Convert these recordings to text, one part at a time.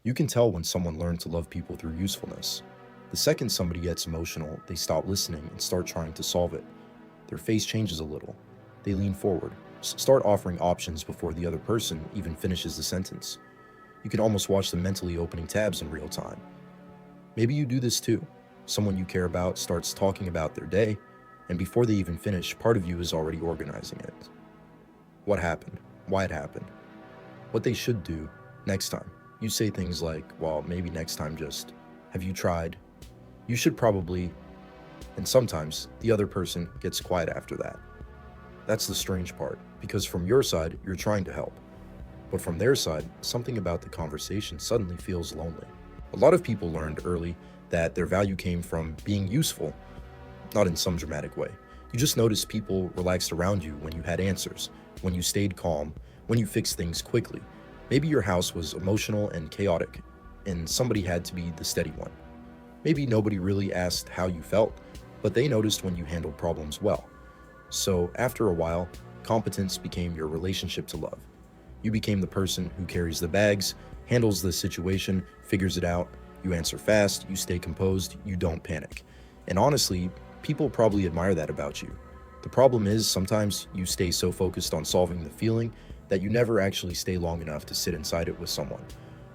You can tell when someone learned to love people through usefulness. The second somebody gets emotional, they stop listening and start trying to solve it. Their face changes a little. They lean forward, start offering options before the other person even finishes the sentence. You can almost watch them mentally opening tabs in real time. Maybe you do this too. Someone you care about starts talking about their day, and before they even finish, part of you is already organizing it. What happened? Why it happened? What they should do next time. You say things like, well, maybe next time just, have you tried? You should probably, and sometimes the other person gets quiet after that. That's the strange part, because from your side, you're trying to help. But from their side, something about the conversation suddenly feels lonely. A lot of people learned early that their value came from being useful, not in some dramatic way. You just noticed people relaxed around you when you had answers, when you stayed calm, when you fixed things quickly. Maybe your house was emotional and chaotic, and somebody had to be the steady one. Maybe nobody really asked how you felt, but they noticed when you handled problems well. So after a while, competence became your relationship to love. You became the person who carries the bags, handles the situation, figures it out. You answer fast, you stay composed, you don't panic. And honestly, people probably admire that about you. The problem is sometimes you stay so focused on solving the feeling that you never actually stay long enough to sit inside it with someone.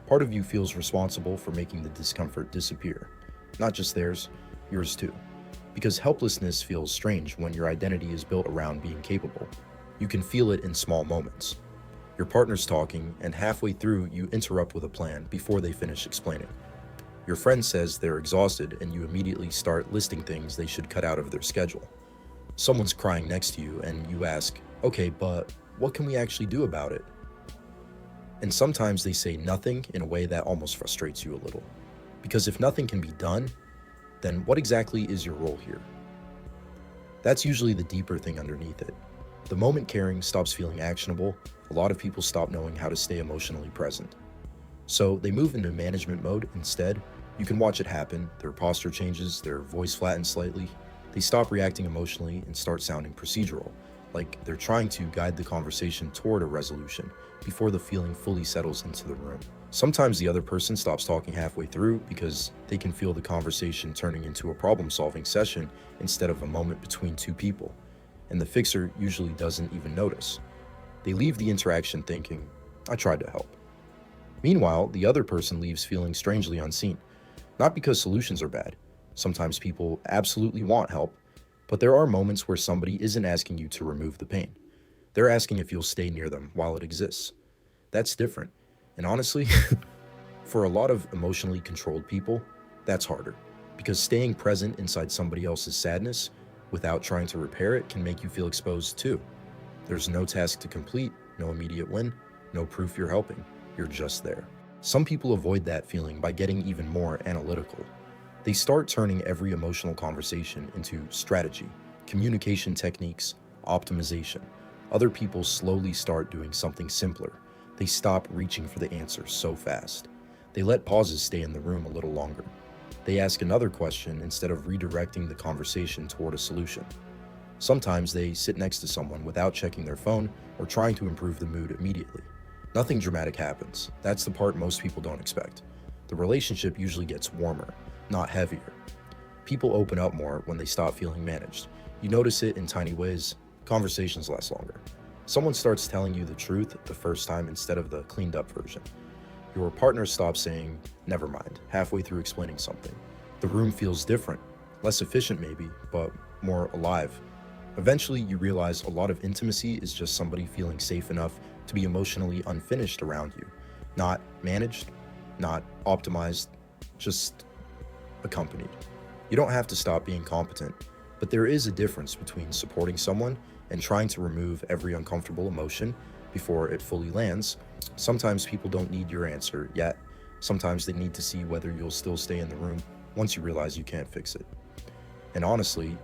Part of you feels responsible for making the discomfort disappear. Not just theirs, yours too. Because helplessness feels strange when your identity is built around being capable. You can feel it in small moments. Your partner's talking, and halfway through, you interrupt with a plan before they finish explaining. Your friend says they're exhausted, and you immediately start listing things they should cut out of their schedule. Someone's crying next to you, and you ask, okay, but what can we actually do about it? And sometimes they say nothing in a way that almost frustrates you a little. Because if nothing can be done, then what exactly is your role here? That's usually the deeper thing underneath it. The moment caring stops feeling actionable, a lot of people stop knowing how to stay emotionally present. So they move into management mode instead. You can watch it happen. Their posture changes, their voice flattens slightly. They stop reacting emotionally and start sounding procedural, like they're trying to guide the conversation toward a resolution before the feeling fully settles into the room. Sometimes the other person stops talking halfway through because they can feel the conversation turning into a problem-solving session instead of a moment between two people, and the fixer usually doesn't even notice. They leave the interaction thinking, I tried to help. Meanwhile, the other person leaves feeling strangely unseen, not because solutions are bad. Sometimes people absolutely want help, but there are moments where somebody isn't asking you to remove the pain. They're asking if you'll stay near them while it exists. That's different. And honestly, for a lot of emotionally controlled people, that's harder. Because staying present inside somebody else's sadness without trying to repair it can make you feel exposed too. There's no task to complete, no immediate win, no proof you're helping. You're just there. Some people avoid that feeling by getting even more analytical. They start turning every emotional conversation into strategy, communication techniques, optimization. Other people slowly start doing something simpler. They stop reaching for the answers so fast. They let pauses stay in the room a little longer. They ask another question instead of redirecting the conversation toward a solution. Sometimes they sit next to someone without checking their phone or trying to improve the mood immediately. Nothing dramatic happens. That's the part most people don't expect. The relationship usually gets warmer, not heavier. People open up more when they stop feeling managed. You notice it in tiny ways. Conversations last longer. Someone starts telling you the truth the first time instead of the cleaned up version. Your partner stops saying, never mind, halfway through explaining something. The room feels different, less efficient maybe, but more alive. Eventually, you realize a lot of intimacy is just somebody feeling safe enough to be emotionally unfinished around you. Not managed, not optimized, just accompanied. You don't have to stop being competent, but there is a difference between supporting someone and trying to remove every uncomfortable emotion before it fully lands. Sometimes people don't need your answer yet. Sometimes they need to see whether you'll still stay in the room once you realize you can't fix it. And honestly,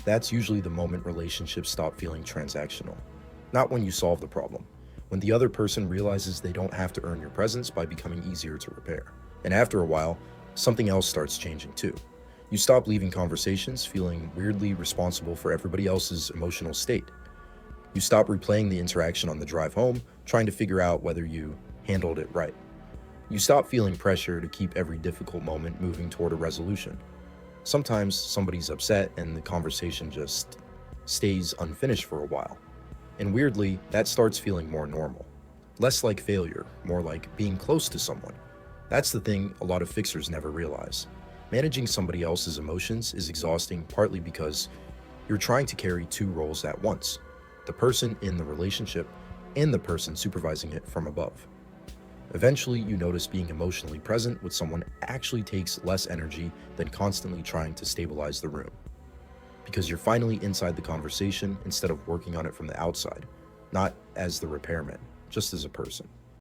that's usually the moment relationships stop feeling transactional. Not when you solve the problem, when the other person realizes they don't have to earn your presence by becoming easier to repair. And after a while, something else starts changing too. You stop leaving conversations feeling weirdly responsible for everybody else's emotional state. You stop replaying the interaction on the drive home, trying to figure out whether you handled it right. You stop feeling pressure to keep every difficult moment moving toward a resolution. Sometimes somebody's upset and the conversation just stays unfinished for a while. And weirdly, that starts feeling more normal. Less like failure, more like being close to someone. That's the thing a lot of fixers never realize. Managing somebody else's emotions is exhausting partly because you're trying to carry two roles at once: the person in the relationship and the person supervising it from above. Eventually, you notice being emotionally present with someone actually takes less energy than constantly trying to stabilize the room, because you're finally inside the conversation instead of working on it from the outside, not as the repairman, just as a person.